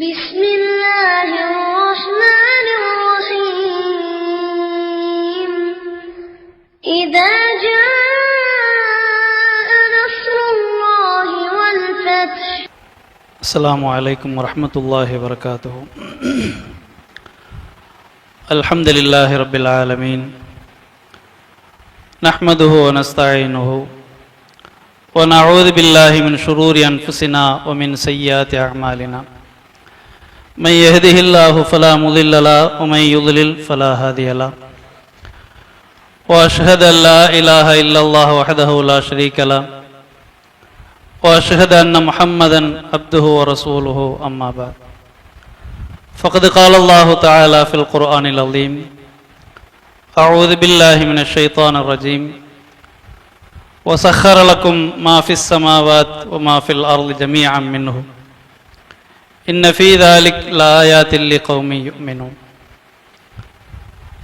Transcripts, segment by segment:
بسم الله الرحمن الرحيم إذا جاء نصر الله والفتح. السلام عليكم ورحمة الله وبركاته. الحمد لله رب العالمين نحمده ونستعينه ونعوذ بالله من شرور أنفسنا ومن سيئات أعمالنا من يهده الله فلا مضل له ومن يضلل فلا هادي له وأشهد أن لا إله إلا الله وحده لا شريك له وأشهد أن محمدا عبده ورسوله أما بعد فقد قال الله تعالى في القرآن العظيم أعوذ بالله من الشيطان الرجيم وسخر لكم ما في السماوات وما في الأرض جميعا منه إن في ذلك لآيات لقوم يؤمنون.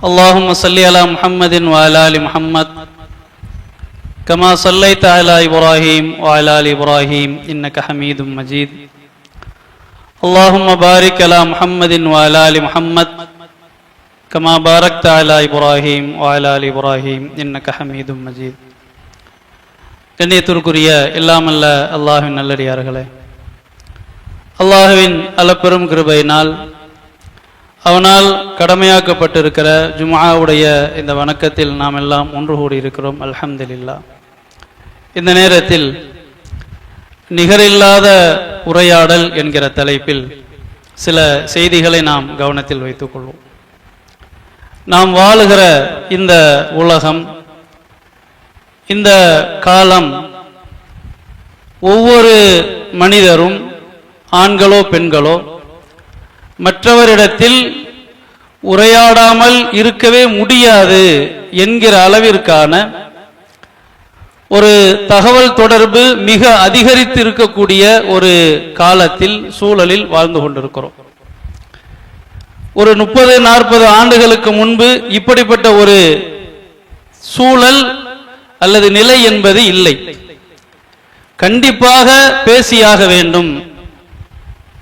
اللهم صل على محمد وعلى آل محمد كما صليت على إبراهيم وعلى آل إبراهيم إنك حميد مجيد. اللهم بارك على محمد وعلى آل محمد كما باركت على إبراهيم وعلى آل إبراهيم إنك حميد مجيد. கண்ணியத்திற்குரிய எல்லாமல்ல அல்லாஹ்வின் நல்லடியார்களே, அல்லாஹ்வின் அளப்பெரும் கிருபையினால் அவனால் கடமையாக்கப்பட்டிருக்கிற ஜும்ஆவுடைய இந்த வணக்கத்தில் நாம் எல்லாம் ஒன்று கூடி இருக்கிறோம். அல்ஹம்துலில்லாஹ். இந்த நேரத்தில் நிகரில்லாத உரையாடல் என்கிற தலைப்பில் சில செய்திகளை நாம் கவனத்தில் வைத்துக் கொள்வோம். நாம் வாழுகிற இந்த உலகம், இந்த காலம், ஒவ்வொரு மனிதரும் ஆண்களோ பெண்களோ மற்றவரிடத்தில் உரையாடாமல் இருக்கவே முடியாது என்கிற அளவிற்கான ஒரு தகவல் தொடர்பு மிக அதிகரித்து இருக்கக்கூடிய ஒரு காலத்தில், சூழலில் வாழ்ந்து கொண்டிருக்கிறோம். ஒரு 30-40 ஆண்டுகளுக்கு முன்பு இப்படிப்பட்ட ஒரு சூழல் அல்லது நிலை என்பது இல்லை. கண்டிப்பாக பேசியாக வேண்டும்,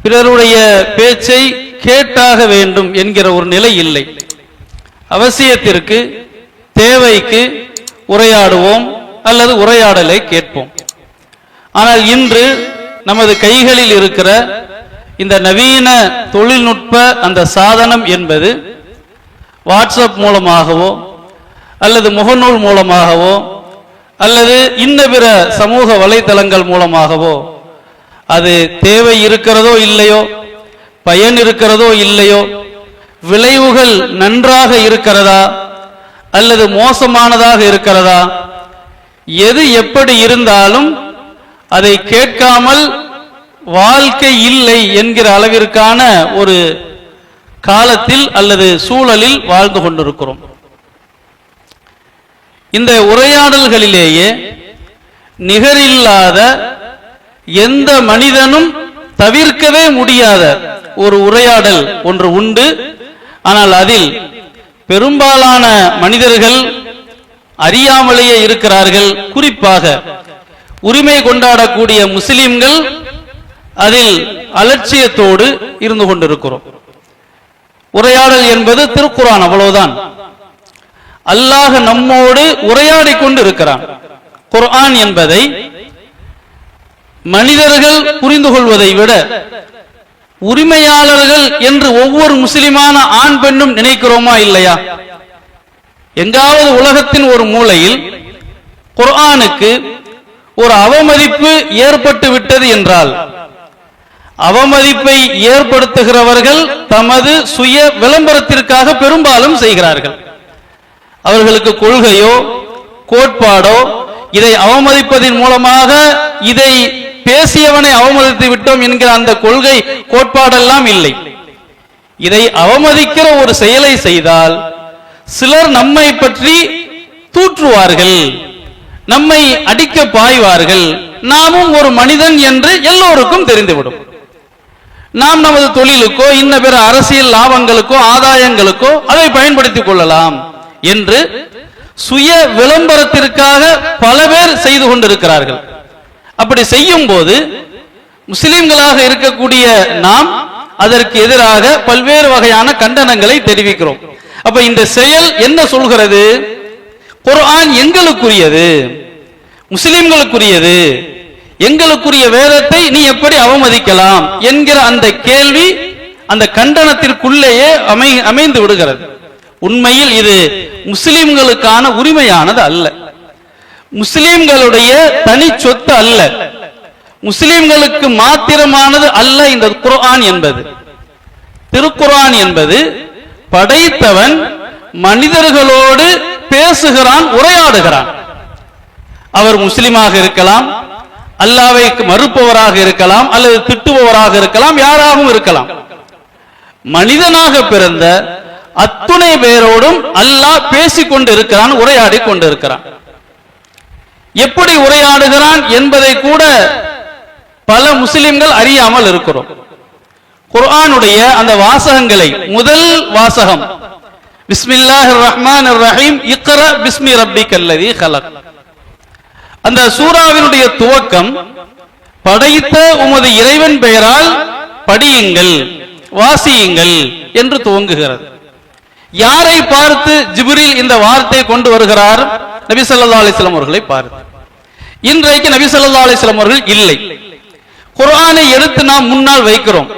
பிறருடைய பேச்சை கேட்டாக வேண்டும் என்கிற ஒரு நிலை இல்லை. அவசியத்திற்கு, தேவைக்கு உரையாடுவோம் அல்லது உரையாடலை கேட்போம். ஆனால் இன்று நமது கைகளில் இருக்கிற இந்த நவீன தொழில்நுட்ப அந்த சாதனம் என்பது வாட்ஸ்அப் மூலமாகவோ அல்லது முகநூல் மூலமாகவோ அல்லது இன்ன பிற சமூக வலைதளங்கள் மூலமாகவோ, அது தேவை இருக்கிறதோ இல்லையோ, பயன் இருக்கிறதோ இல்லையோ, விளைவுகள் நன்றாக இருக்கிறதா அல்லது மோசமானதாக இருக்கிறதா, எது எப்படி இருந்தாலும் அதை கேட்காமல் வாழ்க்கை இல்லை என்கிற அளவிற்கான ஒரு காலத்தில் அல்லது சூழலில் வாழ்ந்து கொண்டிருக்கிறோம். இந்த உரையாடல்களிலேயே நிகரில்லாத, எந்த மனிதனும் தவிர்க்கவே முடியாத ஒரு உரையாடல் ஒன்று உண்டு. ஆனால் அதில் பெரும்பாலான மனிதர்கள் அறியாமலேயே இருக்கிறார்கள். குறிப்பாக உரிமை கொண்டாடக்கூடிய முஸ்லிம்கள் அதில் அலட்சியத்தோடு இருந்து கொண்டிருக்கிறோம். உரையாடல் என்பது திருக்குர்ஆன், அவ்வளவுதான். அல்லாஹ் நம்மோடு உரையாடி கொண்டு இருக்கிறான். குர்ஆன் என்பதை மனிதர்கள் புரிந்து கொள்வதை விட உரிமையாளர்கள் என்று ஒவ்வொரு முஸ்லிமான ஆண் பெண்ணும் நினைக்கிறோமா இல்லையா? எங்காவது உலகத்தின் ஒரு மூலையில் குர்ஆனுக்கு ஒரு அவமதிப்பு ஏற்பட்டு விட்டது என்றால், அவமதிப்பை ஏற்படுத்துகிறவர்கள் தமது சுய விளம்பரத்திற்காக பெரும்பாலும் செய்கிறார்கள். அவர்களுக்கு கொள்கையோ கோட்பாடோ, இதை அவமதிப்பதன் மூலமாக இதை பேசியவனை அவமதித்து விட்டோம் என்கிற அந்த கொள்கை கோட்பாடெல்லாம் இல்லை. இதை அவமதிக்கிற ஒரு செயலை செய்தால் சிலர் நம்மை பற்றி தூற்றுவார்கள், நம்மை அடிக்க பாய்வார்கள். நாமும் ஒரு மனிதன் என்று எல்லோருக்கும் தெரிந்துவிடும். நாம் நமது தொழிலுக்கோ இன்ன பிற அரசியல் லாபங்களுக்கோ ஆதாயங்களுக்கோ அதை பயன்படுத்திக் கொள்ளலாம் என்று சுய விளம்பரத்திற்காக பல பேர் செய்து கொண்டிருக்கிறார்கள். அப்படி செய்யும் போது முஸ்லிம்களாக இருக்கக்கூடிய நாம் அதற்கு எதிராக பல்வேறு வகையான கண்டனங்களை தெரிவிக்கிறோம். அப்ப இந்த செயல் என்ன சொல்கிறது? குர்ஆன் எங்களுக்குரியது, முஸ்லிம்களுக்குரியது, எங்களுக்குரிய வேதத்தை நீ எப்படி அவமதிக்கலாம் என்கிற அந்த கேள்வி அந்த கண்டனத்திற்குள்ளேயே அமைந்து விடுகிறது. உண்மையில் இது முஸ்லிம்களுக்கான உரிமையானது அல்ல, முஸ்லிம்களுடைய தனி சொத்து அல்ல, முஸ்லிம்களுக்கு மாத்திரமானது அல்ல. இந்த குர்ஆன் என்பது, திருக்குர்ஆன் என்பது படைத்தவன் மனிதர்களோடு பேசுகிறான், உரையாடுகிறான். அவர் முஸ்லிமாக இருக்கலாம், அல்லாஹ்வை மறுப்பவராக இருக்கலாம், அல்லது திட்டுபவராக இருக்கலாம், யாராகவும் இருக்கலாம். மனிதனாக பிறந்த அத்துணை பேரோடும் அல்லாஹ் பேசிக் கொண்டு இருக்கிறான், உரையாடி கொண்டு இருக்கிறான். எப்படி உரையாடுகிறான் என்பதை கூட பல முஸ்லிம்கள் அறியாமல் இருக்கிறோம். குர்ஆனுடைய அந்த வாசகங்களை, முதல் வாசகம் பிஸ்மில்லாஹிர் ரஹ்மானிர் ரஹீம், இக்ரா பிஸ்மி ரப்பிக்கல்லதீ ஹலக். அந்த சூராவினுடைய துவக்கம் படைத்த உமது இறைவன் பெயரால் படியுங்கள், வாசியுங்கள் என்று துவங்குகிறது. யாரை பார்த்து ஜிப்ரீல் இந்த வார்த்தை கொண்டு வருகிறார்? நபி ஸல்லல்லாஹு அலைஹி வஸல்லம் அவர்களை பார்த்து. இன்றைக்கு நபி ஸல்லல்லாஹு அலைஹி வஸல்லம் அவர்கள் இல்லை. குர்ஆனை எடுத்து நாம் முன்னால் வைக்கிறோம்.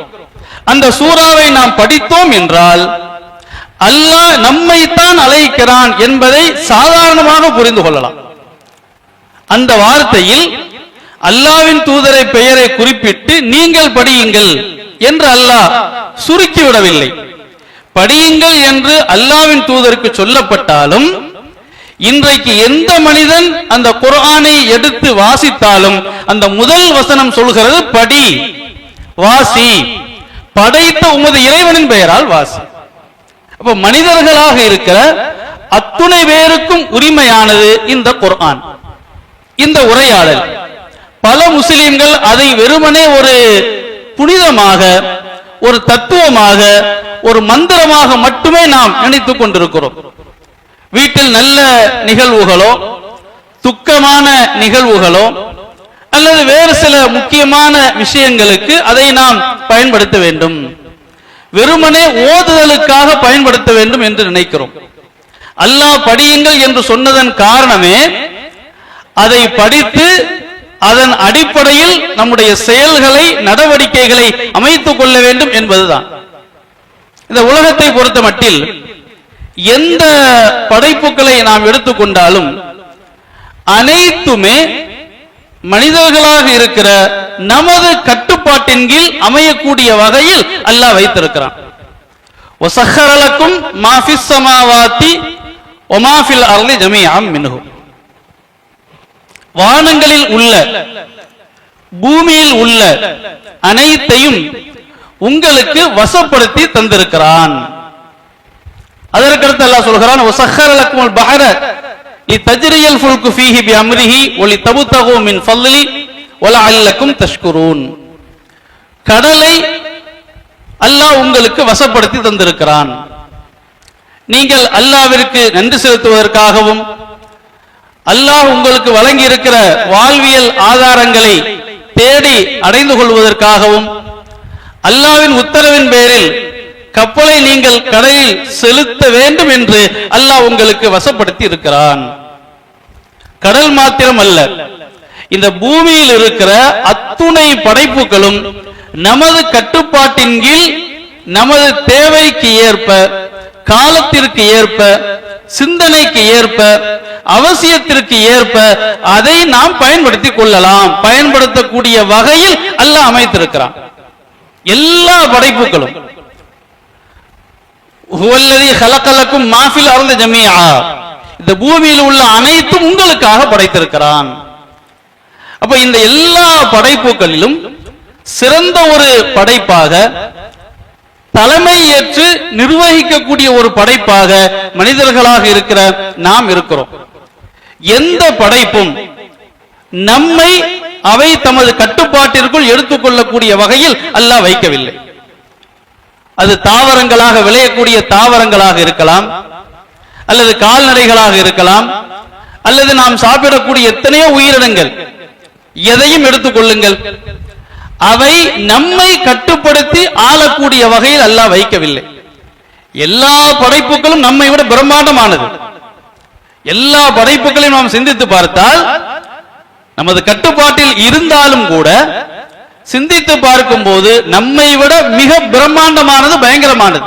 அந்த சூராவை நாம் படித்தோம் என்றால் அல்லாஹ் நம்மைத்தான் அழைக்கிறான் என்பதை சாதாரணமாக புரிந்து கொள்ளலாம். அந்த வார்த்தையில் அல்லாஹ்வின் தூதரை பெயரை குறிப்பிட்டு நீங்கள் படியுங்கள் என்று அல்லாஹ் சுருக்கிவிடவில்லை. படியுங்கள் என்று அல்லாஹ்வின் தூதருக்கு சொல்லப்பட்டாலும் இன்றைக்கு எந்த மனிதன் அந்த குர்ஆனை எடுத்து வாசித்தாலும் அந்த முதல் வசனம் சொல்கிறது படி, வாசி, படைத்த உமது இறைவனின் பெயரால் வாசி. அப்ப மனிதர்களாக இருக்கிற அத்துணை பேருக்கும் உரிமையானது இந்த குர்ஆன், இந்த உரையாடல். பல முஸ்லிம்கள் அதை வெறுமனே ஒரு புனிதமாக, ஒரு தத்துவமாக, ஒரு மந்திரமாக மட்டுமே நாம் நினைத்துக் கொண்டிருக்கிறோம். வீட்டில் நல்ல நிகழ்வுகளோ, துக்கமான நிகழ்வுகளோ, அல்லது வேறு சில முக்கியமான விஷயங்களுக்கு அதை நாம் பயன்படுத்த வேண்டும், வெறுமனே ஓதுதலுக்காக பயன்படுத்த வேண்டும் என்று நினைக்கிறோம். அல்லாஹ் படியுங்கள் என்று சொன்னதன் காரணமே அதை படித்து அதன் அடிப்படையில் நம்முடைய செயல்களை, நடவடிக்கைகளை அமைத்துக் கொள்ள வேண்டும் என்பதுதான். இந்த உலகத்தை பொறுத்த மட்டில் எந்த படைப்புகளை நாம் எடுத்துக்கொண்டாலும் அனைத்துமே மனிதர்களாக இருக்கிற நமது கட்டுப்பாட்டின் கீழ் அமையக்கூடிய வகையில் அல்லாஹ் வைத்திருக்கிறான். வஸஹ்ஹர லக்கும் மா ஃபிஸ் ஸமாவாதி வ மா ஃபில் அர்தி ஜமீஅம் மின்ஹு. வானங்களில் உள்ள, பூமியில் உள்ள அனைத்தையும் உங்களுக்கு வசப்படுத்தி தந்திருக்கிறான். அதற்கடுத்து அல்லாஹ் சொல்கிறான், வஸஹ்ஹர லக்குமுல் பஹர லிதஜ்ரியல் ஃபுல்கு ஃபீஹி பிஅம்ரிஹி வ லிதப்தகு மின் ஃபضலி வ லஅல்லக்கும் தஷ்குரூன். கடலை அல்லாஹ் உங்களுக்கு வசப்படுத்தி தந்திருக்கிறான். நீங்கள் அல்லாஹ்விற்கு நன்றி செலுத்துவதற்காகவும், அல்லாஹ் உங்களுக்கு வழங்கி இருக்கிற வாழ்வியல் ஆதாரங்களை தேடி அடைந்து கொள்வதற்காகவும், அல்லாஹ்வின் உத்தரவின் பேரில் கப்பலை நீங்கள் கடலில் செலுத்த வேண்டும் என்று அல்லாஹ் உங்களுக்கு வசப்படுத்தி இருக்கிறான். கடல் மாத்திரம் அல்ல, இந்த பூமியில் இருக்கிற அத்துணை படைப்புகளும் நமது கட்டுப்பாட்டின் கீழ், நமது தேவைக்கு ஏற்ப, காலத்திற்கு ஏற்ப, சிந்தனைக்கு ஏற்ப, அவசியத்திற்கு ஏற்ப அதை நாம் பயன்படுத்திக் கொள்ளலாம், பயன்படுத்தக்கூடிய வகையில் அல்லாஹ் அமைத்திருக்கிறான். எல்லா படைப்புகளும் ஹுவல்லதீ ஹலகலக்கும் மா ஃபில் அர்தி ஜமீஆ, இந்த பூமியில் உள்ள அனைத்தும் உங்களுக்காக படைத்திருக்கிறான். அப்ப இந்த எல்லா படைப்புகளிலும் சிறந்த ஒரு படைப்பாக, தலைமை ஏற்று நிர்வகிக்கக்கூடிய ஒரு படைப்பாக மனிதர்களாக இருக்கிற நாம் இருக்கிறோம். எந்த படைப்பும் நம்மை அவை தமது கட்டுப்பாட்டிற்குள் எடுத்துக்கொள்ளக்கூடிய வகையில் அல்லாஹ் வைக்கவில்லை. அது தாவரங்களாக, விளையக்கூடிய தாவரங்களாக இருக்கலாம், அல்லது கால்நடைகளாக இருக்கலாம், அல்லது நாம் சாப்பிடக்கூடிய எத்தனையோ உயிரினங்கள், எதையும் எடுத்துக்கொள்ளுங்கள். அவை நம்மை கட்டுப்படுத்தி ஆளக்கூடிய வகையில் அல்லாஹ் வைக்கவில்லை. எல்லா படைப்புகளும் நம்மை விட பிரம்மாண்டமானது. எல்லா படைப்புகளையும் நாம் சிந்தித்து பார்த்தால் நமது கட்டுப்பாட்டில் இருந்தாலும் கூட சிந்தித்து பார்க்கும் போது நம்மை விட மிக பிரம்மாண்டமானது, பயங்கரமானது.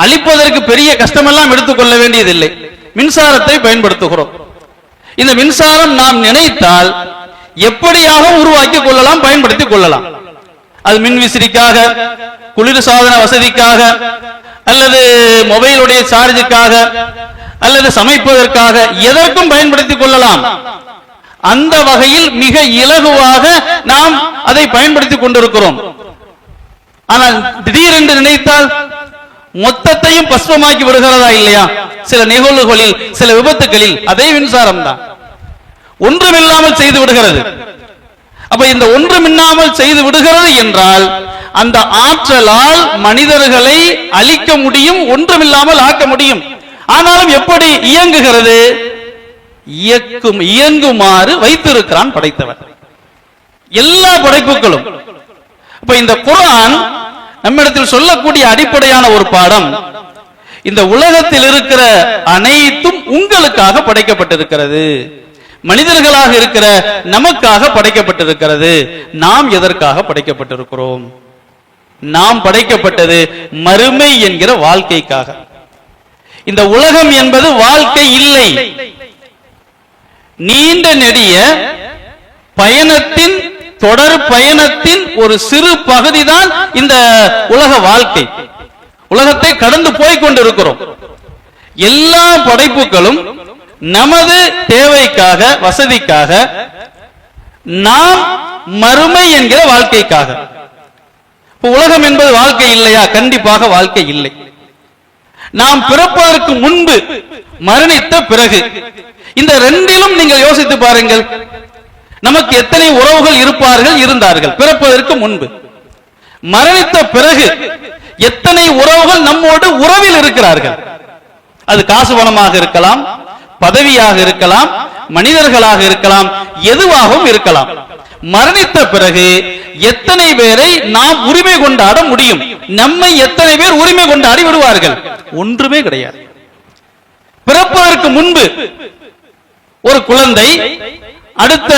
அழிப்பதற்கு பெரிய கஷ்டமெல்லாம் எடுத்துக்கொள்ள வேண்டியதில்லை. மின்சாரத்தை பயன்படுத்துகிறோம். இந்த மின்சாரம் நாம் நினைத்தால் எப்படியாக உருவாக்கி கொள்ளலாம், பயன்படுத்திக் கொள்ளலாம். அது மின்விசிறிக்காக, குளிர் சாதன வசதிக்காக, அல்லது மொபைலுடைய சார்ஜுக்காக, அல்லது சமைப்பதற்காக, எதற்கும் பயன்படுத்திக் கொள்ளலாம். அந்த வகையில் மிக இலகுவாக நாம் அதை பயன்படுத்திக் கொண்டிருக்கிறோம். ஆனால் திடீரென்று நினைத்தால் மொத்தத்தையும் பஸ்பமாக்கி விடுகிறதா இல்லையா? சில நிகழ்வுகளில், சில விபத்துகளில் அதே மின்சாரம் தான் ஒன்றுமில்லாமல் செய்து விடுகிறது. அப்ப இந்த ஒன்றுமில்லாமல் செய்து விடுகிறது என்றால் அந்த ஆற்றலால் மனிதர்களை அழிக்க முடியும், ஒன்றுமில்லாமல் ஆக்க முடியும். ஆனாலும் எப்படி இயங்குகிறது? இயங்குமாறு வைத்திருக்கிறான் படைத்தவன். எல்லா படைப்புகளும். இப்ப இந்த குர்ஆன் நம்மிடத்தில் சொல்லக்கூடிய அடிப்படையான ஒரு பாடம், இந்த உலகத்தில் இருக்கிற அனைத்தும் உங்களுக்காக படைக்கப்பட்டிருக்கிறது. மனிதர்களாக இருக்கிற நமக்காக படைக்கப்பட்டிருக்கிறது. நாம் எதற்காக படைக்கப்பட்டிருக்கிறோம்? நாம் படைக்கப்பட்டது மறுமை என்கிற வாழ்க்கைக்காக. இந்த உலகம் என்பது வாழ்க்கை இல்லை. நீண்ட நெடிய பயணத்தின், தொடர் பயணத்தின் ஒரு சிறு பகுதி தான் இந்த உலக வாழ்க்கை. உலகத்தை கடந்து போய் கொண்டிருக்கிறோம். எல்லா படைப்புகளும் நமது தேவைக்காக, வசதிக்காக, நாம் மறுமை என்கிற வாழ்க்கைக்காக. உலகம் என்பது வாழ்க்கை இல்லையா? கண்டிப்பாக வாழ்க்கை இல்லை. நாம் பிறப்பதற்கு முன்பு, மரணித்த பிறகு, இந்த ரெண்டிலும் நீங்கள் யோசித்து பாருங்கள். நமக்கு எத்தனை உறவுகள் இருப்பார்கள், இருந்தார்கள் பிறப்பதற்கு முன்பு. மரணித்த பிறகு எத்தனை உறவுகள் நம்மோடு உறவில் இருக்கிறார்கள். அது காசு பணமாக இருக்கலாம், பதவியாக இருக்கலாம், மனிதர்களாக இருக்கலாம், எதுவாகவும் இருக்கலாம். மரணித்த பிறகு எத்தனை பேரை நாம் உரிமை கொண்டாட முடியும்? நம்மை எத்தனை பேர் உரிமை கொண்டாடி விடுவார்கள்? ஒன்றுமே கிடையாது. பிறப்பதற்கு முன்பு ஒரு குழந்தை அடுத்த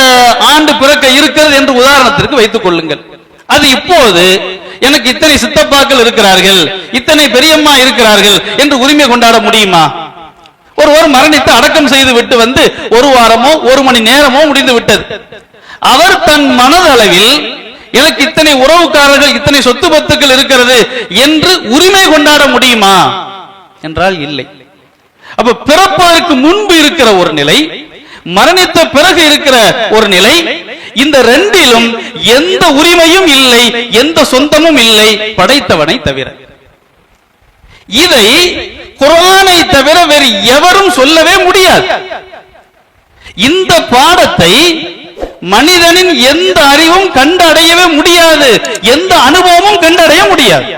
ஆண்டு பிறக்க இருக்கிறது என்று உதாரணத்திற்கு வைத்துக் கொள்ளுங்கள். அது இப்போது எனக்கு இத்தனை சித்தப்பாக்கள் இருக்கிறார்கள், இத்தனை பெரியம்மா இருக்கிறார்கள் என்று உரிமை கொண்டாட முடியுமா? ஒருவர் மரணித்து அடக்கம் செய்து விட்டு வந்து ஒரு வாரமோ ஒரு மணி நேரமோ முடிந்து விட்டது. அவர் தன் மனதளவில் எனக்கு இத்தனை உறவுக்காரர்கள், இத்தனை சொத்து பத்துக்கள் இருக்கிறது என்று உரிமை கொண்டாட முடியுமா என்றால் இல்லை. அப்ப பிறப்பதற்கு முன்பு இருக்கிற ஒரு நிலை, மரணித்த பிறகு இருக்கிற ஒரு நிலை, இந்த ரெண்டிலும் எந்த உரிமையும் இல்லை, எந்த சொந்தமும் இல்லை, படைத்தவனை தவிர. இதை குர்ஆனை தவிர வேறு எவரும் சொல்லவே முடியாது. இந்த பாடத்தை மனிதனின் எந்த அறிவும் கண்டடையவே முடியாது, எந்த அனுபவமும் கண்டடைய முடியாது.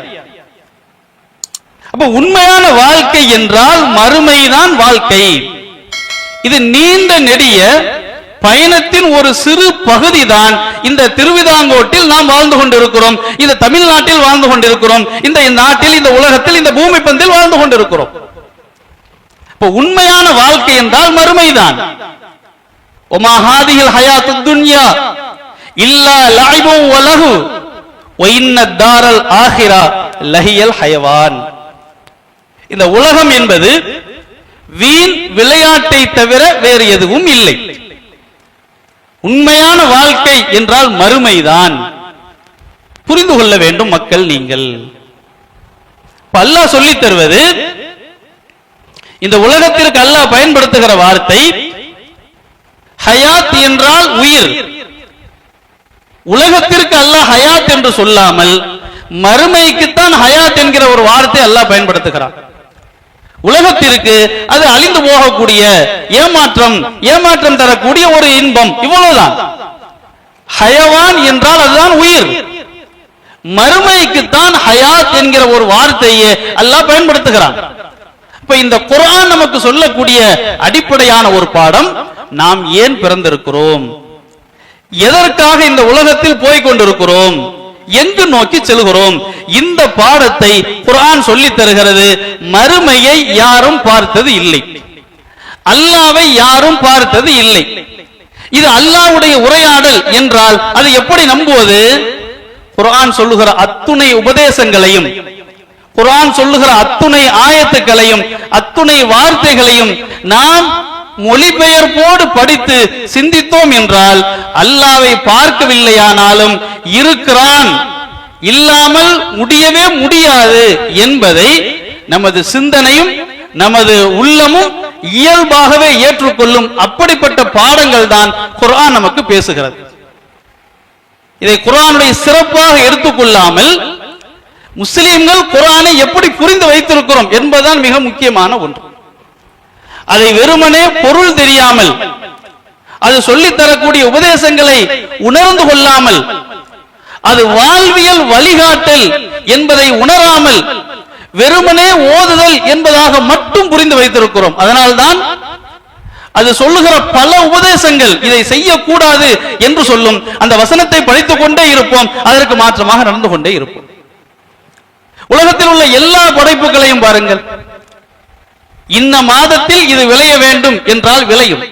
அப்ப உண்மையான வாழ்க்கை என்றால் மறுமைதான் வாழ்க்கை. இது நீண்ட நெடிய பயணத்தின் ஒரு சிறு பகுதி தான். இந்த திருவிதாங்கோட்டில் நாம் வாழ்ந்து கொண்டிருக்கிறோம், இந்த தமிழ்நாட்டில் வாழ்ந்து கொண்டிருக்கிறோம், இந்த நாட்டில், இந்த உலகத்தில், இந்த பூமி பந்தில் வாழ்ந்து கொண்டிருக்கிறோம். இப்ப உண்மையான வாழ்க்கை என்றால் மறுமைதான். ஒமா ஹாதிஹில் ஹயாத்துத் துன்யா இல்லா லஐபு வ லஹு வ இன்னத் தாரல் ஆகிரா லஹியல் ஹயவான். இந்த உலகம் என்பது வீண் விளையாட்டை தவிர வேறு எதுவும் இல்லை. உண்மையான வாழ்க்கை என்றால் மறுமைதான். புரிந்து கொள்ள வேண்டும் மக்கள். நீங்கள் அல்லாஹ் சொல்லித் தருவது, இந்த உலகத்திற்கு அல்லாஹ் பயன்படுத்துகிற வார்த்தை ஹயாத் என்றால் உயிர். உலகத்திற்கு அல்லாஹ் ஹயாத் என்று சொல்லாமல் மறுமைக்குத்தான் ஹயாத் என்கிற ஒரு வார்த்தை அல்லாஹ் பயன்படுத்துகிறான். உலகத்திற்கு அது அழிந்து போகக்கூடிய ஏமாற்றம் தரக்கூடிய ஒரு இன்பம், இவ்வளவுதான். ஹயவான் என்றால் அதுதான் உயிர். மறுமைக்குத்தான் ஹயாத் என்கிற ஒரு வார்த்தையை அல்லாஹ் பயன்படுத்துகிறான். இப்ப இந்த குர்ஆன் நமக்கு சொல்லக்கூடிய அடிப்படையான ஒரு பாடம், நாம் ஏன் பிறந்திருக்கிறோம், எதற்காக இந்த உலகத்தில் போய் கொண்டிருக்கிறோம், எங்கு நோக்கி செல்கிறோம், இந்த பாடத்தை குர்ஆன் சொல்லித் தருகிறது. மறுமையை யாரும் பார்த்தது இல்லை, அல்லாஹ்வை யாரும் பார்த்தது இல்லை. இது அல்லாஹ்வுடைய உரையாடல் என்றால் அதை எப்படி நம்புவது? குர்ஆன் சொல்லுகிற அத்துணை உபதேசங்களையும், குர்ஆன் சொல்லுகிற அத்துணை ஆயத்துக்களையும், அத்துணை வார்த்தைகளையும் நாம் மொழிபெயர்ப்போடு படித்து சிந்தித்தோம் என்றால் அல்லாஹ்வை பார்க்கவில்லையானாலும் இருக்கிறான், இல்லாமல் முடியவே முடியாது என்பதை நமது சிந்தனையும் நமது உள்ளமும் இயல்பாகவே ஏற்றுக்கொள்ளும். அப்படிப்பட்ட பாடங்கள் தான் குர்ஆன் நமக்கு பேசுகிறது. இதை குர்ஆனுடைய சிறப்பாக எடுத்துக்கொள்ளாமல் முஸ்லிம்கள் குர்ஆனை எப்படி புரிந்து வைத்திருக்கிறோம் என்பதுதான் மிக முக்கியமான ஒன்று. அதை வெறுமனே பொருள் தெரியாமல், அது சொல்லித் தரக்கூடிய உபதேசங்களை உணர்ந்து கொள்ளாமல், அது வாழ்வியல் வழிகாட்டல் என்பதை உணராமல் வெறுமனே ஓதுதல் என்பதாக மட்டும் புரிந்து வைத்திருக்கிறோம். அதனால்தான் அது சொல்லுகிற பல உபதேசங்கள் இதை செய்யக்கூடாது என்று சொல்லும். அந்த வசனத்தை படித்துக் கொண்டே இருப்போம், அதற்கு மாற்றமாக நடந்து கொண்டே இருப்போம். உலகத்தில் உள்ள எல்லா படைப்புகளையும் பாருங்கள். இந்த மாதத்தில் இது விளைய வேண்டும் என்றால் விளையும்.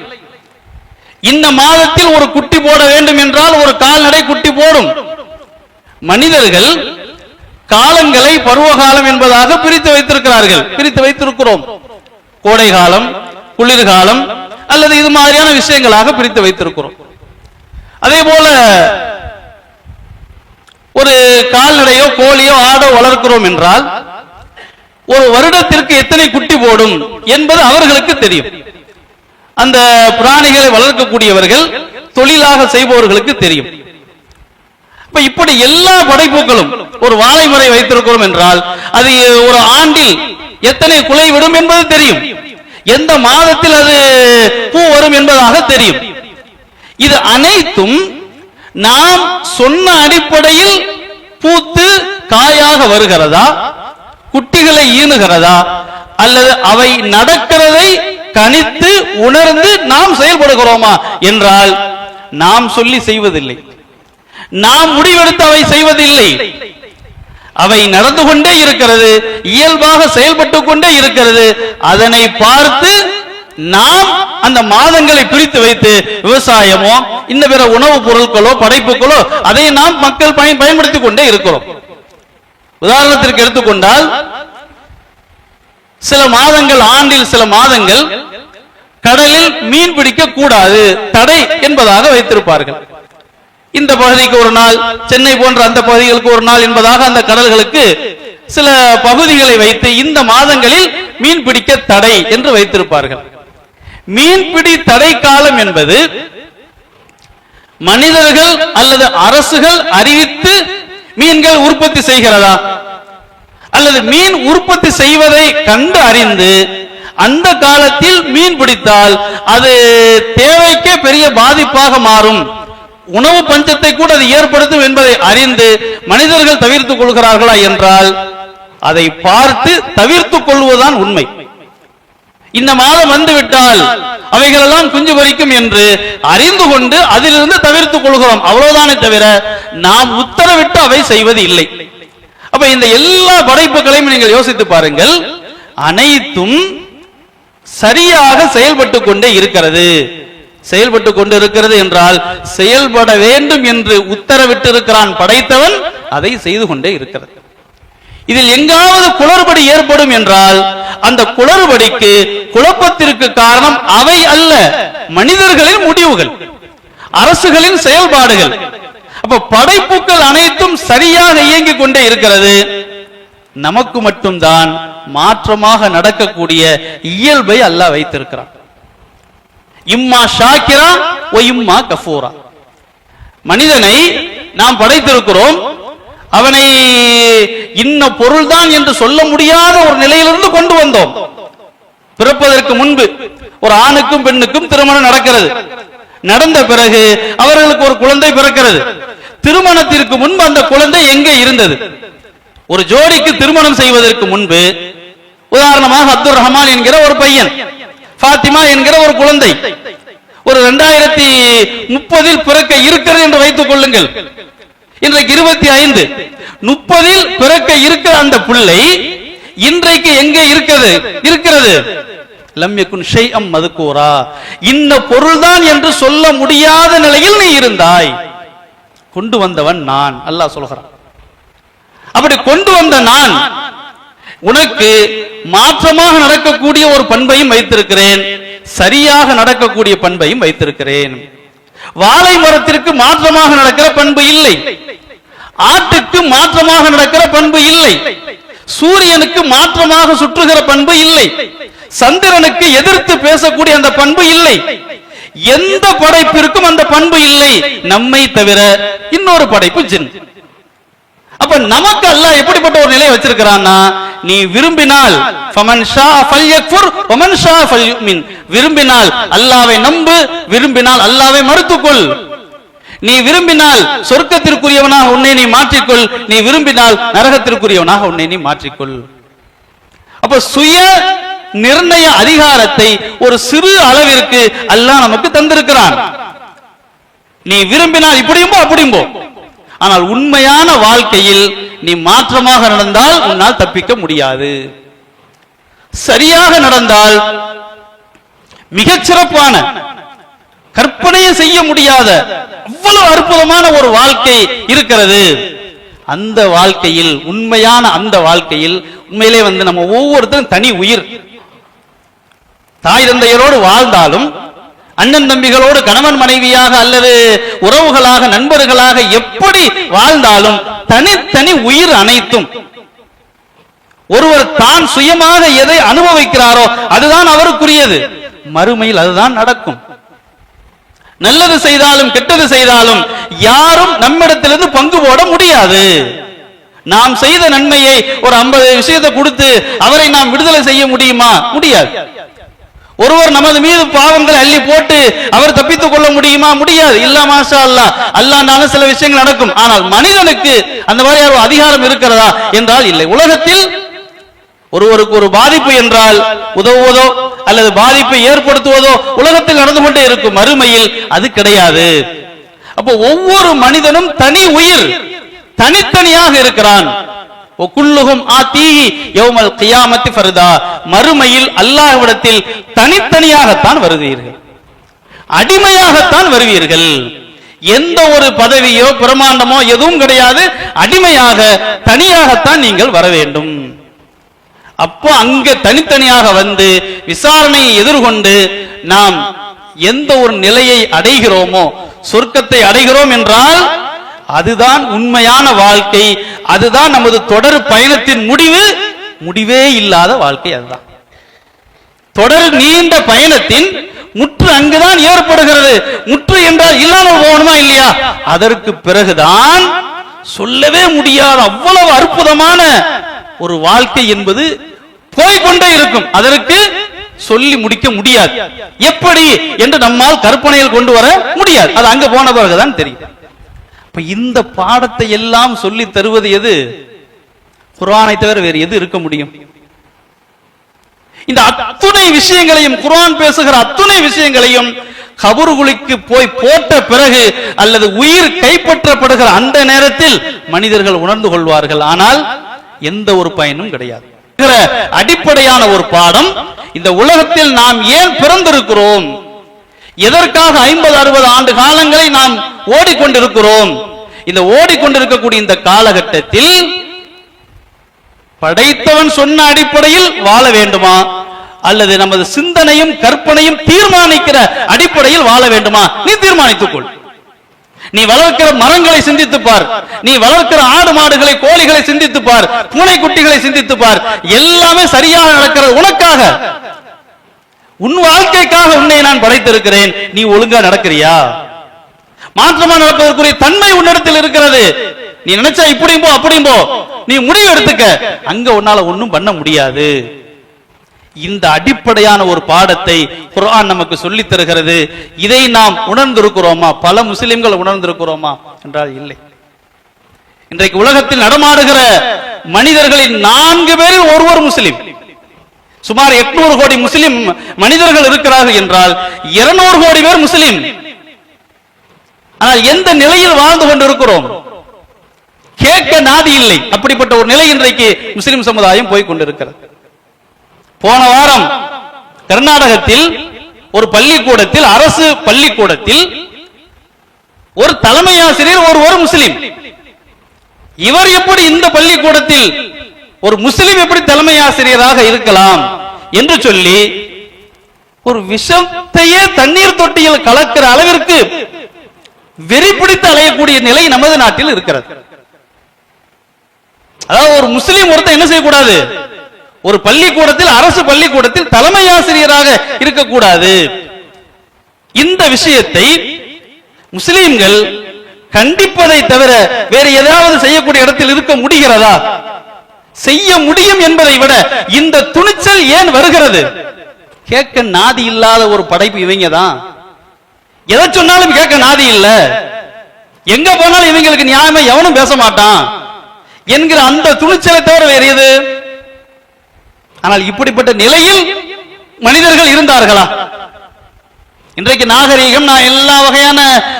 இந்த மாதத்தில் ஒரு குட்டி போட வேண்டும் என்றால் ஒரு கால்நடை குட்டி போடும். மனிதர்கள் காலங்களை பருவகாலம் என்பதாக பிரித்து வைத்திருக்கிறார்கள், பிரித்து வைத்திருக்கிறோம். கோடை காலம், குளிர்காலம் அல்லது இது மாதிரியான விஷயங்களாக பிரித்து வைத்திருக்கிறோம். அதே போல ஒரு கால்நடையோ கோழியோ ஆடோ வளர்க்கிறோம் என்றால் ஒரு வருடத்திற்கு எத்தனை குட்டி போடும் என்பது அவர்களுக்கு தெரியும். அந்த பிராணிகளை வளர்க்கக்கூடியவர்கள், தொழிலாக செய்பவர்களுக்கு தெரியும். இப்படி எல்லா படைப்புகளும், ஒரு வாழை மரை வைத்திருக்கிறோம் என்றால் அது ஒரு ஆண்டில் எத்தனை குலை விடும் என்பது தெரியும், எந்த மாதத்தில் அது பூ வரும் என்பதாக தெரியும். இது அனைத்தும் நாம் சொன்ன அடிப்படையில் பூத்து காயாக வருகிறதா, குட்டிகளை ஈனுகிறதா, அல்லது அவை நடக்கிறதை கணித்து உணர்ந்து நாம் செயல்படுகிறோமா என்றால் நாம் சொல்லி செய்வதில்லை, நாம் முடிவெடுத்து அவை செய்வதில்லை. அவை நடந்து கொண்டே இருக்கிறது, இயல்பாக செயல்பட்டு கொண்டே இருக்கிறது. அதனை பார்த்து நாம் அந்த மாதங்களை பிரித்து வைத்து விவசாயமோ இன்ன பிற உணவுப் பொருட்களோ படைப்புகளோ அதை நாம் மக்கள் பயன்படுத்திக் கொண்டே இருக்கிறோம். உதாரணத்திற்கு எடுத்துக்கொண்டால் சில மாதங்கள், ஆண்டில் சில மாதங்கள் கடலில் மீன் பிடிக்க கூடாது, தடை என்பதாக வைத்திருப்பார்கள். இந்த பகுதிக்கு ஒரு நாள், சென்னை போன்ற அந்த பகுதிகளுக்கு ஒரு நாள் என்பதாக அந்த கடல்களுக்கு சில பகுதிகளை வைத்து இந்த மாதங்களில் மீன் பிடிக்க தடை என்று வைத்திருப்பார்கள். மீன்பிடி தடை காலம் என்பது மனிதர்கள் அல்லது அரசுகள் அறிவித்து மீன்கள் உற்பத்தி செய்கிறதா, அல்லது மீன் உற்பத்தி செய்வதை கண்டு அறிந்து அந்த காலத்தில் மீன் பிடித்தால் அது தேவைக்கே பெரிய பாதிப்பாக மாறும், உணவு பஞ்சத்தை கூட அது ஏற்படுத்தும் என்பதை அறிந்து மனிதர்கள் தவிர்த்துக் கொள்கிறார்களா என்றால் அதை பார்த்து தவிர்த்துக் கொள்வதுதான் உண்மை. இந்த மாதம் வந்துவிட்டால் அவைகளெல்லாம் குஞ்சு பொரிக்கும் என்று அறிந்து கொண்டு அதிலிருந்து தவிர்த்துக் கொள்கிறோம், அவ்வளவுதானே தவிர நாம் உத்தரவிட்டு அவை செய்வது இல்லை. அப்ப இந்த எல்லா படைப்புகளையும் நீங்கள் யோசித்து பாருங்கள், அனைத்தும் சரியாக செயல்பட்டு கொண்டே இருக்கிறது. செயல்பட்டு கொண்டு இருக்கிறது என்றால் செயல்பட வேண்டும் என்று உத்தரவிட்டு இருக்கிறான் படைத்தவன், அதை செய்து கொண்டே இருக்கிறது. இதில் எங்காவது குளறுபடி ஏற்படும் என்றால் அந்த குளறுபடிக்கு, குழப்பத்திற்கு காரணம் அவை அல்ல, மனிதர்களின் முடிவுகள், அரசுகளின் செயல்பாடுகள். அப்ப படைப்புகள் அனைத்தும் சரியாக இயங்கிக் கொண்டே இருக்கிறது. நமக்கு மட்டும்தான் மாற்றமாக நடக்கக்கூடிய இயல்பை அல்லாஹ் வைத்திருக்கிறான். இம்மா ஷாக்கிரா ஒ இம்மா கஃபூரா. மனிதனை நாம் படைத்திருக்கிறோம், அவனை இன்ன பொருள்தான் என்று சொல்ல முடியாத ஒரு நிலையிலிருந்து கொண்டு வந்தோம். பிறப்பதற்கு முன்பு ஒரு ஆணுக்கும் பெண்ணுக்கும் திருமணம் நடக்கிறது. நடந்த பிறகு அவர்களுக்கு ஒரு குழந்தை பிறக்கிறது. திருமணத்திற்கு முன்பு அந்த குழந்தை எங்கே இருந்தது? ஒரு ஜோடிக்கு திருமணம் செய்வதற்கு முன்பு, உதாரணமாக அப்துல் ரஹ்மான் என்கிற ஒரு பையன், ஃபாத்திமா என்கிற ஒரு குழந்தை, ஒரு 2030 பிறக்க இருக்கிறது என்று வைத்துக் கொள்ளுங்கள். இன்றைக்கு 25, 30 பிறக்க இருக்கிற அந்த பிள்ளை இன்றைக்கு எங்கே இருக்கிறது? லம் யகுன் ஷைஅம் மதுகூரா, இந்த பொருள்தான் என்று சொல்ல முடியாத நிலையில் நீ இருந்தாய். கொண்டு வந்தவன் நான், அல்லாஹ் சொல்கிறான். அப்படி கொண்டு வந்த நான் உனக்கு மாற்றமாக நடக்கக்கூடிய ஒரு பண்பையும் வைத்திருக்கிறேன், சரியாக நடக்கக்கூடிய பண்பையும் வைத்திருக்கிறேன். வாழை மரத்திற்கு மாற்றமாக நடக்கிற பண்பு இல்லை, ஆட்டுக்கு மாற்றமாக நடக்கிற பண்பு இல்லை, சூரியனுக்கு மாற்றமாக சுற்றுகிற பண்பு இல்லை, சந்திரனுக்கு எதிர்த்து பேசக்கூடிய அந்த பண்பு இல்லை, எந்த படைப்பிற்கும் அந்த பண்பு இல்லை, நம்மை தவிர இன்னொரு படைப்பு ஜின். அப்ப நமக்கு அல்லாஹ் எப்படிப்பட்ட ஒரு நிலையை வச்சிருக்கிறான்னா, நீ விரும்பினால் ஃபமன் ஷா ஃபல்யக்ஃபுர் வமன் ஷா ஃபல்யுமின், விரும்பினால் அல்லாஹ்வை நம்பு, விரும்பினால் அல்லாஹ்வை மறுத்துக்கொள். நீ விரும்பினால் சொர்க்கத்திற்குரியவனாக உன்னை நீ மாற்றிக்கொள், நீ விரும்பினால் நரகத்திற்குரியவனாக உன்னை நீ மாற்றிக்கொள். அப்ப சுய நிர்ணய அதிகாரத்தை ஒரு சிறு அளவிற்கு அல்லாஹ் நமக்கு தந்திருக்கிறான். நீ விரும்பினால் இப்படியும் அப்படியும் போ, ஆனால் உண்மையான வாழ்க்கையில் நீ மாற்றமாக நடந்தால் உன்னால் தப்பிக்க முடியாது. சரியாக நடந்தால் மிகச் சிறப்பான, கற்பனையை செய்ய முடியாத அவ்வளவு அற்புதமான ஒரு வாழ்க்கை இருக்கிறது. அந்த வாழ்க்கையில், உண்மையான அந்த வாழ்க்கையில் உண்மையிலே நம்ம ஒவ்வொருத்தரும் தனி உயிர். தாய் தந்தையரோடு வாழ்ந்தாலும், அண்ணன் தம்பிகளோடு கணவன் மனைவியாக அல்லது உறவுகளாக நண்பர்களாக எப்படி வாழ்ந்தாலும் தனித்தனி உயிர் அனைத்தும். ஒருவர் தான் சுயமாக எதை அனுபவிக்கிறாரோ அதுதான் அவருக்குரியது. மறுமையில் அதுதான் நடக்கும். நல்லது செய்தாலும் கெட்டது செய்தாலும் யாரும் நம்மிடத்திலிருந்து பங்கு போட முடியாது. நாம் செய்த நன்மையை ஒரு 50 விஷயத்தை கொடுத்து அவரை நாம் விடுதலை செய்ய முடியுமா? முடியாது. ஒருவர் நமது மீது பாவங்களை அள்ளி போட்டு அவர் தப்பித்துக் கொள்ள முடியுமா? முடியாது. இல்ல மாஷா அல்லாஹ், அல்லாஹ்னால சில விஷயங்கள் நடக்கும். ஆனால் மனிதனுக்கு அந்த மாதிரி அதிகாரம் இருக்கிறதா என்றால் இல்லை. உலகத்தில் ஒருவருக்கு ஒரு பாதிப்பு என்றால் உதவுவதோ அல்லது பாதிப்பை ஏற்படுத்துவதோ உலகத்தில் நடந்து கொண்டே இருக்கும். மறுமையில் அது கிடையாது. அப்போ ஒவ்வொரு மனிதனும் தனி உயிர், தனித்தனியாக இருக்கிறான். மறுமையில் அல்லாஹ்விடத்தில் தனித்தனியாகத்தான் வருவீர்கள், அடிமையாகத்தான் வருவீர்கள். எந்த ஒரு பதவியோ பிரமாண்டமோ எதுவும் கிடையாது. அடிமையாக தனியாகத்தான் நீங்கள் வர வேண்டும். அப்போ அங்க தனித்தனியாக வந்து விசாரணையை எதிர்கொண்டு நாம் எந்த ஒரு நிலையை அடைகிறோமோ, சொர்க்கத்தை அடைகிறோம் என்றால் அதுதான் உண்மையான வாழ்க்கை. அதுதான் நமது தொடர் பயணத்தின் முடிவே இல்லாத வாழ்க்கை. அதுதான் தொடர் நீண்ட பயணத்தின் முற்று அங்குதான் ஏற்படுகிறது. முற்று என்றால் இல்லாமல் போகணுமா இல்லையா? அதற்கு பிறகுதான் சொல்லவே முடியாத அவ்வளவு அற்புதமான ஒரு வாழ்க்கை என்பது போய்கொண்டே இருக்கும். அதற்கு சொல்லி முடிக்க முடியாது. எப்படி என்று நம்மால் கற்பனையில் கொண்டு வர முடியாது. அது அங்க போன பிறகுதான் தெரியும். இந்த பாடத்தை எல்லாம் சொல்லி தருவது எது? குர்ஆனை தவிர வேறு எது இருக்க முடியும்? இந்த அத்துணை விஷயங்களையும், குர்ஆன் பேசுகிற அத்துணை விஷயங்களையும் கபறுகுழிக்கு போய் போட்ட பிறகு அல்லது உயிர் கைப்பற்றப்படுகிற அந்த நேரத்தில் மனிதர்கள் உணர்ந்து கொள்வார்கள். ஆனால் எந்த ஒரு பயனும் கிடையாது. அடிப்படையான ஒரு பாடம், இந்த உலகத்தில் நாம் ஏன் பிறந்திருக்கிறோம், எதற்காக 50-60 ஆண்டு காலங்களை நாம் ஓடிக்கொண்டிருக்கிறோம். இந்த ஓடிக்கொண்டிருக்கக்கூடிய இந்த காலகட்டத்தில் படைத்தவன் சொன்ன அடிப்படையில் வாழ வேண்டுமா அல்லது நமது சிந்தனையும் கற்பனையும் தீர்மானிக்கிற அடிப்படையில் வாழ வேண்டுமா? நீ தீர்மானித்துக் கொள். நீ வளர்க்கிற மரங்களை சிந்தித்து பார், நீ வளர்க்கிற ஆடு மாடுகளை கோழிகளை சிந்தித்து பார், பூனை குட்டிகளை சிந்தித்து பார். எல்லாமே சரியாக நடக்கிறது உனக்காக, உன் வாழ்க்கைக்காக உன்னை நான் படைத்திருக்கிறேன். நீ ஒழுங்கா நடக்கிறியா? மாற்றமா நடப்பதற்குரிய தன்மை உன்னிடத்தில் இருக்கிறது. நீ நினைச்சா இப்படியும் போ அப்படியும் போ, நீ முடிவு எடுத்துக்க. அங்க உன்னால ஒன்னும் பண்ண முடியாது. இந்த அடிப்படையான ஒரு பாடத்தை குர்ஆன் நமக்கு சொல்லித் தருகிறது. இதை நாம் உணர்ந்திருக்கிறோமா? பல முஸ்லிம்கள் உணர்ந்திருக்கிறோமா என்றால் இல்லை. இன்றைக்கு உலகத்தில் நடமாடுகிற மனிதர்களின் 4 பேரில் ஒருவர் முஸ்லிம். சுமார் 800 கோடி முஸ்லிம் மனிதர்கள் இருக்கிறார்கள் என்றால் 200 கோடி பேர் முஸ்லிம். ஆனால் எந்த நிலையில் வாழ்ந்து கொண்டிருக்கிறோம்? கேட்க நாதி இல்லை. அப்படிப்பட்ட ஒரு நிலை இன்றைக்கு முஸ்லிம் சமுதாயம் போய் கொண்டிருக்கிறது. போன வாரம் கர்நாடகத்தில் ஒரு பள்ளிக்கூடத்தில், அரசு பள்ளிக்கூடத்தில் ஒரு தலைமை ஆசிரியர் ஒரு முஸ்லிம். இவர் எப்படி இந்த பள்ளிக்கூடத்தில் ஒரு முஸ்லிம் எப்படி தலைமை ஆசிரியராக இருக்கலாம் என்று சொல்லி ஒரு விஷத்தையே தண்ணீர் தொட்டியில் கலக்கிற அளவிற்கு வெறி பிடித்து அலையக்கூடிய நிலை நமது நாட்டில் இருக்கிறது. அதாவது ஒரு முஸ்லிம் ஒருத்தர் என்ன செய்யக்கூடாது? ஒரு பள்ளிக்கூடத்தில், அரசு பள்ளிக்கூடத்தில் தலைமை ஆசிரியராக இருக்கக்கூடாது. இந்த விஷயத்தை முஸ்லிம்கள் கண்டிப்பதை தவிர வேறு ஏதாவது செய்யக்கூடிய இடத்தில் இருக்க முடிகிறதா? செய்ய முடியும் என்பதை விட இந்த துணிச்சல் ஏன் வருகிறது? கேட்க நாதி இல்லாத ஒரு படைப்பு இவங்க தான். எதை சொன்னாலும் கேட்க நாதி இல்ல, எங்க போனாலும் இவங்களுக்கு நியாயமா எவனும் பேச மாட்டான் என்கிற அந்த துணிச்சலை தவிர வேறு எது? ஆனால் இப்படிப்பட்ட நிலையில் மனிதர்கள் இருந்தார்களா? இன்றைக்கு நாகரீகம், நான் எல்லா வகையான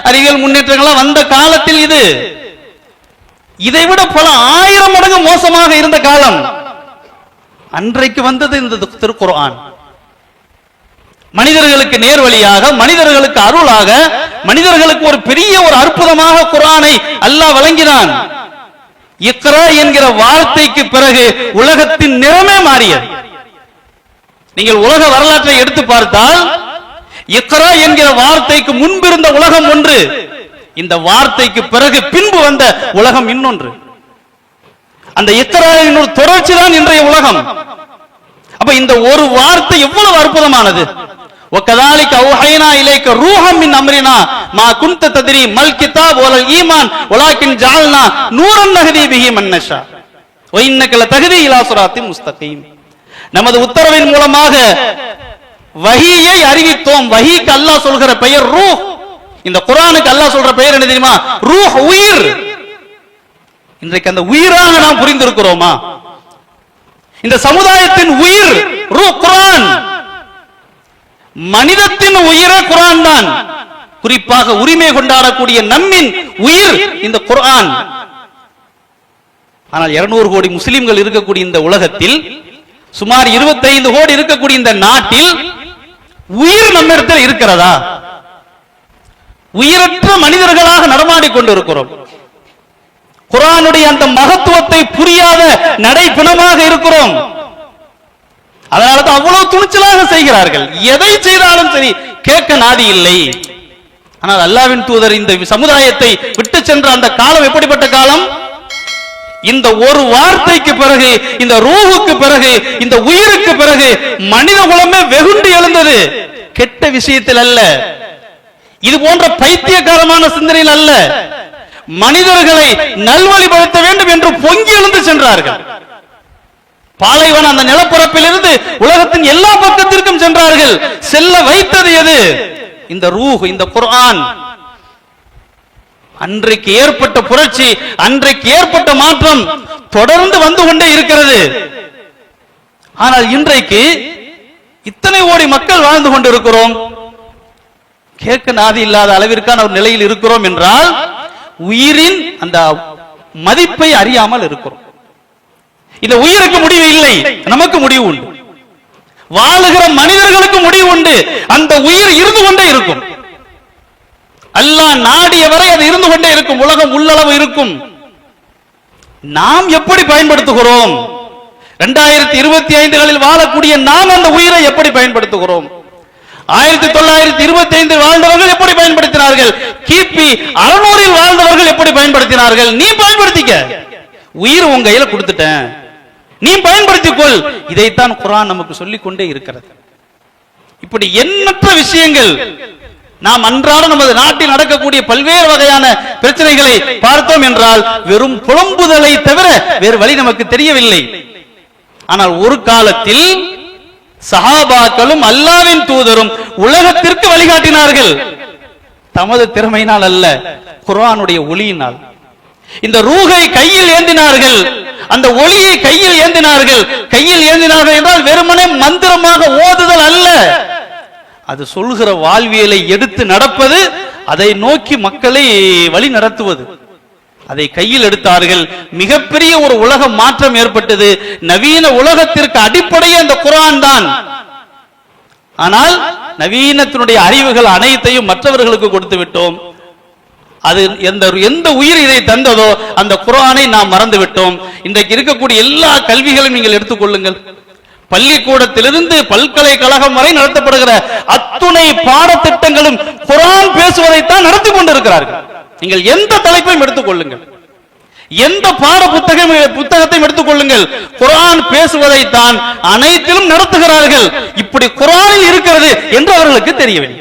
அறிவியல் முன்னேற்றங்களும் வந்த காலத்தில் இது இதைவிட பல 1000 மடங்கு மோசமாக இருந்த காலம். அன்றைக்கு வந்தது இந்த திருக்குர்ஆன். மனிதர்களுக்கு நேர்வழியாக, மனிதர்களுக்கு அருளாக, மனிதர்களுக்கு ஒரு பெரிய ஒரு அற்புதமாக குர்ஆனை அல்லாஹ் வழங்கினான். இக்ரா என்கிற வார்த்தைக்கு பிறகு உலகத்தின் நிறமே மாறியது. நீங்கள் உலக வரலாற்றை எடுத்து பார்த்தால் இக்ரா என்கிற வார்த்தைக்கு முன்பிருந்த உலகம் ஒன்று, இந்த வார்த்தைக்கு பிறகு பின்பு வந்த உலகம் இன்னொன்று. அந்த இக்ராவின் ஒரு தொடர்ச்சி தான் இன்றைய உலகம். அப்ப இந்த ஒரு வார்த்தை எவ்வளவு அற்புதமானது! وَكَذَلِكَ أَوْحَيْنَا إِلَيْكَ رُوحًا مِنْ أَمْرِنَا مَا كُنْتَ تَدْرِي مَا الْكِتَابُ وَلَا الْإِيمَانُ وَلَكِنْ جَعَلْنَا نُورًا نَهْدِي بِهِ مَن نَّشَاءُ وَإِنَّكَ لَتَهْدِي إِلَى صِرَاطٍ مُسْتَقِيمٍ. நமது உத்தரவின் மூலமாக வஹீயை அறிவித்தோம். வஹீக்கு அல்லாஹ் சொல்கிற பெயர் ரூஹ். இந்த குர்ஆனுக்கு அல்லாஹ் சொல்ற பெயர் என்ன தெரியுமா? ரூஹ், உயிர். இன்றைக்கு அந்த உயிராக நாம் புரிந்திருக்கிறோமா? இந்த சமுதாயத்தின் உயிர் ரூஹ் குர்ஆன். மனிதத்தின் உயிரே குர்ஆன் தான். குறிப்பாக உரிமை கொண்டாடக்கூடிய நம்மின் உயிர் இந்த குர்ஆன். ஆனால் 200 கோடி முஸ்லிம்கள் இருக்கக்கூடிய இந்த உலகத்தில், சுமார் 25 கோடி இருக்கக்கூடிய இந்த நாட்டில் உயிர் நம்மிடத்தில் இருக்கிறதா? உயிரற்ற மனிதர்களாக நடமாடிக் கொண்டிருக்கிறோம். குர்ஆனுடைய அந்த மகத்துவத்தை புரியாத நடைப்பிணமாக இருக்கிறோம். அதனாலதான் அவ்வளவு துணிச்சலாக செய்கிறார்கள். எதை செய்தாலும் சரி, கேட்க நாதி இல்லை. ஆனால் அல்லாஹ்வின் தூதர் இந்த சமுதாயத்தை விட்டு சென்ற அந்த காலம் எப்படிப்பட்ட காலம்? இந்த ஒரு வார்த்தைக்கு பிறகு, இந்த ரூஹுக்கு பிறகு, இந்த உயிருக்கு பிறகு மனித குலமே வெகுண்டு எழுந்தது. கெட்ட விஷயத்தில் அல்ல, இது போன்ற பைத்தியக்காரமான சிந்தனையில் அல்ல, மனிதர்களை நல்வழிப்படுத்த வேண்டும் என்று பொங்கி எழுந்து சென்றார்கள். பாலைவன அந்த நிலப்பரப்பில் இருந்து உலகத்தின் எல்லா பக்கத்திற்கும் சென்றார்கள். செல்ல வைத்தது எது? இந்த ரூஹ், இந்த குர்ஆன். அன்றைக்கு ஏற்பட்ட புரட்சி, அன்றைக்கு ஏற்பட்ட மாற்றம் தொடர்ந்து வந்து கொண்டே இருக்கிறது. ஆனால் இன்றைக்கு இத்தனை கோடி மக்கள் வாழ்ந்து கொண்டிருக்கிறோம். கேட்க நாதி இல்லாத அளவிற்கான ஒரு நிலையில் இருக்கிறோம் என்றால் உயிரின் அந்த மதிப்பை அறியாமல் இருக்கிறோம். இந்த உயிருக்கு முடிவு இல்லை, நமக்கு முடிவு உண்டு. வாழுகிற மனிதர்களுக்கு முடிவு உண்டு. அந்த உயிர் இருந்து கொண்டே இருக்கும். அல்லாஹ் நாடிய வரை அது இருந்து கொண்டே இருக்கும். உலகம் உள்ளளவு இருக்கும். நாம் எப்படி பயன்படுத்துகிறோம்? 2025களில் வாழக்கூடிய நாம் அந்த உயிரை எப்படி பயன்படுத்துகிறோம்? 1925 வாழ்ந்தவர்கள் எப்படி பயன்படுத்தினார்கள்? கிபி 600 வாழ்ந்தவர்கள் எப்படி பயன்படுத்தினார்கள்? நீ பயன்படுத்திக்க. உயிர் உங்க கையில கொடுத்துட்டேன், நீ பயன்படுத்திக்கொள். இதைத்தான் குர்ஆன் நமக்கு சொல்லிக் கொண்டே இருக்கிறது. இப்படி எண்ணற்ற விஷயங்கள் நாம் அன்றாட நமது நாட்டில் நடக்கக்கூடிய பல்வேறு வகையான பிரச்சனைகளை பார்த்தோம் என்றால் வெறும் புலம்புதலை தவிர வேறு வழி நமக்கு தெரியவில்லை. ஆனால் ஒரு காலத்தில் சஹாபாக்களும் அல்லாஹ்வின் தூதரும் உலகத்திற்கு வழிகாட்டினார்கள். தமது திறமையினால் அல்ல, குர்ஆனுடைய ஒளியினால். இந்த ரூஹை கையில் ஏந்தினார்கள். அந்த ஒளியை கையில் ஏந்தினார்கள். கையில் ஏந்தினார்கள் என்றால் வெறுமனே மந்திரமாக ஓதுதல் அல்ல, அது சொல்கிற வாழ்வியலை எடுத்து நடப்பது, அதை நோக்கி மக்களை வழி நடத்துவது. அதை கையில் எடுத்தார்கள். மிகப்பெரிய ஒரு உலக மாற்றம் ஏற்பட்டது. நவீன உலகத்திற்கு அடிப்படையே அந்த குர்ஆன் தான். ஆனால் நவீனத்தினுடைய அறிவுகள் அனைத்தையும் மற்றவர்களுக்கு கொடுத்து விட்டோம். அது எந்த உயிர் இதை தந்ததோ அந்த குர்ஆனை நாம் மறந்து விட்டோம். இன்றைக்கு இருக்கக்கூடிய எல்லா கல்விகளையும் நீங்கள் எடுத்துக்கொள்ளுங்கள். பள்ளிக்கூடத்திலிருந்து பல்கலைக்கழகம் வரை நடத்தப்படுகிற அத்துணை பாடத்திட்டங்களும் குர்ஆன் பேசுவதைத்தான் நடத்தி கொண்டிருக்கிறார்கள். நீங்கள் எந்த தலைப்பையும் எடுத்துக்கொள்ளுங்கள், எந்த பாட புத்தகத்தையும் எடுத்துக்கொள்ளுங்கள், குர்ஆன் பேசுவதைத்தான் அனைத்திலும் நடத்துகிறார்கள். இப்படி குர்ஆனில் இருக்கிறது என்று அவர்களுக்கு தெரியவில்லை.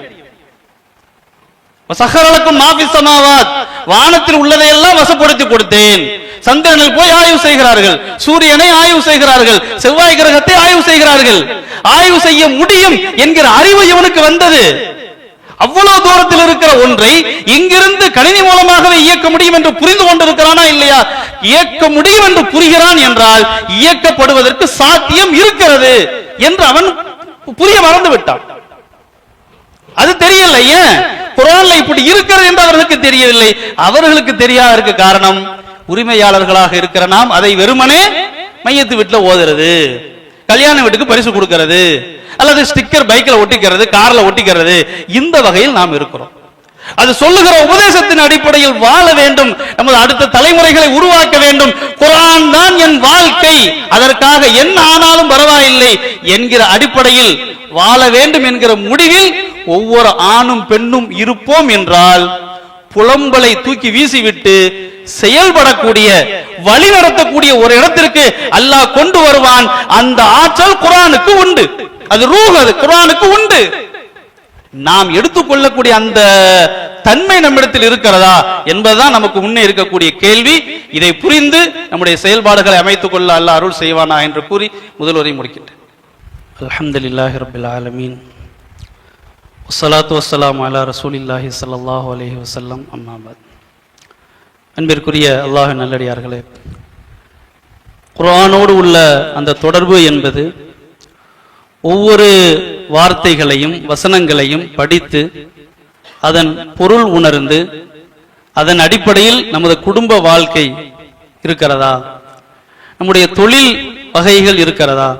சஹரலக்கும் மாஃபி ஸமாவாத், வானத்தில் உள்ளதையெல்லாம் வசப்படுத்தி கொடுத்தேன். சந்திரனில் போய் ஆய்வு செய்கிறார்கள், சூரியனை ஆய்வு செய்கிறார்கள், செவ்வாய் கிரகத்தை ஆய்வு செய்கிறார்கள். ஆய்வு செய்ய முடியும் என்கிற அறிவு இவனுக்கு வந்தது. அவ்வளவு தூரத்தில் இருக்கிற ஒன்றை இங்கிருந்து கணினி மூலமாகவே இயக்க முடியும் என்று புரிந்து கொண்டிருக்கிறானா இல்லையா? இயக்க முடியும் என்று புரிகிறான் என்றால் இயக்கப்படுவதற்கு சாத்தியம் இருக்கிறது என்று அவன் புரிய மறந்து விட்டான். அது தெரியல. ஏன் குர்ஆன்ல இப்படி இருக்கிறது என்று அவர்களுக்கு தெரியவில்லை. அவர்களுக்கு தெரியாததற்கு காரணம், உரிமையாளர்களாக இருக்கிற நாம் அதை வெறுமனே மையத்து வீட்டுல ஓதுறது, கல்யாண வீட்டுக்கு பரிசு கொடுக்கிறது, அல்லது ஸ்டிக்கர் பைக்ல ஒட்டிக்கிறது, கார்ல ஒட்டிக்கிறது, இந்த வகையில் நாம் இருக்கிறோம். அது சொல்லுகிற உபதேசத்தின் அடிப்படையில் வாழ வேண்டும், நமது அடுத்த தலைமுறைகளை உருவாக்க வேண்டும். குர்ஆன் தான் என் வாழ்க்கை, அதற்காக என்ன ஆனாலும் பரவாயில்லை என்கிற அடிப்படையில் வாழ வேண்டும் என்கிற முடிவில் ஒவ்வொரு ஆணும் பெண்ணும் இருப்போம் என்றால் புலம்பலை தூக்கி வீசிவிட்டு செயல்படக்கூடிய, வழி நடத்தக்கூடிய ஒரு இடத்திற்கு அல்லாஹ் கொண்டு வருவான். அந்த ஆற்றல் குர்ஆனுக்கு உண்டு. அது ரூஹ், அது குர்ஆனுக்கு உண்டு. நாம் எடுத்துக்கொள்ளக்கூடிய அந்த தன்மை நம்மிடத்தில் இருக்கிறதா என்பதுதான் நமக்கு முன்னே இருக்கக்கூடிய கேள்வி. இதை புரிந்து நம்முடைய செயல்பாடுகளை அமைத்துக் கொள்ள அல்லாஹ் அருள் செய்வானா என்று கூறி முதல்வரை முடிக்கின்றேன். அல்ஹம்துலில்லாஹி ரப்பில் ஆலமீன், வஸ்ஸலாத்து வஸ்ஸலாமு அலா ரசூலில்லாஹி ஸல்லல்லாஹு அலைஹி வஸல்லம், அம்மா பஅத். அன்பிற்குரிய அல்லாஹ் நல்லடியார்களே, குர்ஆனோடு உள்ள அந்த தொடர்பு என்பது ஒவ்வொரு வார்த்தைகளையும் வசனங்களையும் படித்து அதன் பொருள் உணர்ந்து அதன் அடிப்படையில் நமது குடும்ப வாழ்க்கை இருக்கிறதா, நம்முடைய தொழில் வகைகள் இருக்கிறதா,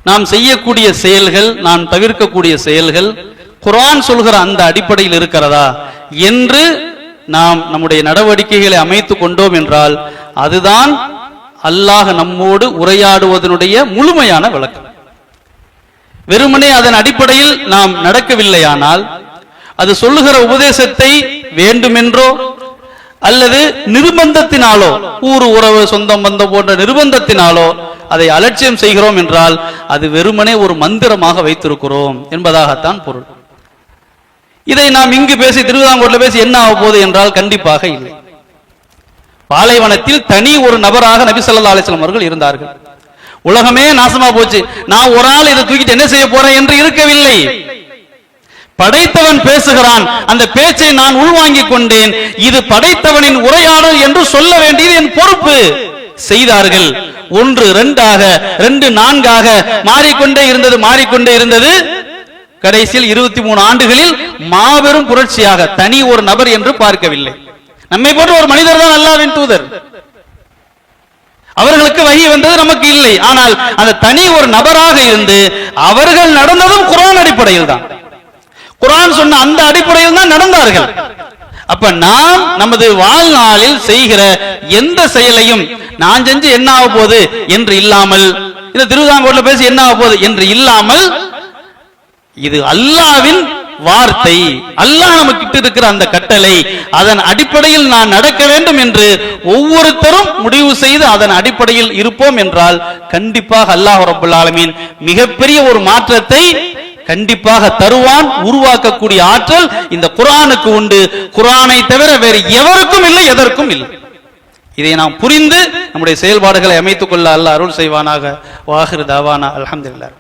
நாம் செய்யக்கூடிய செயல்கள், நாம் தவிர்க்கக்கூடிய செயல்கள் குர்ஆன் சொல்கிற அந்த அடிப்படையில் இருக்கிறதா என்று நாம் நம்முடைய நடவடிக்கைகளை அமைத்துக் கொண்டோம் என்றால் அதுதான் அல்லாஹ் நம்மோடு உரையாடுவதனுடைய முழுமையான விளக்கம். வெறுமனே அதன் அடிப்படையில் நாம் நடக்கவில்லையானால், அது சொல்லுகிற உபதேசத்தை வேண்டுமென்றோ அல்லது நிர்பந்தத்தினாலோ, ஊர் உறவு சொந்தம் பந்தம் போன்ற நிர்பந்தத்தினாலோ அதை அலட்சியம் செய்கிறோம் என்றால் அது வெறுமனே ஒரு மந்திரமாக வைத்திருக்கிறோம் என்பதாகத்தான் பொருள். இதை நாம் இங்கு பேசி திருவிதாங்கூர்ல பேசி என்ன ஆக போகுது என்றால் கண்டிப்பாக இல்லை. பாலைவனத்தில் தனி ஒரு நபராக நபி ஸல்லல்லாஹு அலைஹி வஸல்லம் அவர்கள் இருந்தார்கள். உலகமே நாசமா போச்சு, நான் ஒரு ஆள் இதை தூக்கிட்டு என்ன செய்ய போறேன் என்று இருக்கவில்லை. படைத்தவன் பேசுகிறான், அந்த பேச்சை நான் உள்வாங்கிக் கொண்டேன், இது படைத்தவனின் உரையாடல் என்று சொல்ல வேண்டியது என் பொறுப்பு. செய்தார்கள். 1 2ஆக 2 4ஆக மாறிக்கொண்டே இருந்தது. கடைசியில் 23 ஆண்டுகளில் மாபெரும் புரட்சியாக தனி ஒரு நபர் என்று பார்க்கவில்லை. நம்மை போன்ற ஒரு மனிதர் தான் அல்லாஹ்வின் தூதர். அவர்களுக்கு வஹி வந்தது, நமக்கு இல்லை. ஆனால் அந்த தனி ஒரு நபராக இருந்து அவர்கள் நடந்ததும் குர்ஆன் அடிப்படையில் தான், குர்ஆன் சொன்ன அந்த அடிப்படையில் தான் நடந்தார்கள். அப்ப நாம் நமது வாழ்நாளில் செய்கிற எந்த செயலையும் நான் செஞ்சு என்ன ஆக போகுது என்று இல்லாமல், இந்த திருவிதாங்கூர்ல பேசி என்ன ஆக போகுது என்று இல்லாமல், இது அல்லாஹ்வின் வார்த்தை, அல்லாஹ் நமக்கு இருக்கிற அந்த கட்டளை, அதன் அடிப்படையில் நான் நடக்க வேண்டும் என்று ஒவ்வொருத்தரும் முடிவு செய்து அதன் அடிப்படையில் இருப்போம் என்றால் கண்டிப்பாக அல்லாஹ் ரப்பல் ஆலமீன் மிகப்பெரிய ஒரு மாற்றத்தை கண்டிப்பாக தருவான். உருவாக்கக்கூடிய ஆற்றல் இந்த குர்ஆனுக்கு உண்டு. குர்ஆனை தவிர வேறு எவருக்கும் இல்லை, எதற்கும் இல்லை. இதை நாம் புரிந்து நம்முடைய செயல்பாடுகளை அமைத்துக் கொள்ள அல்லாஹ் அருள் செய்வானாக. வாஹிர் தாவானா அல்ஹம்துலில்லாஹ்.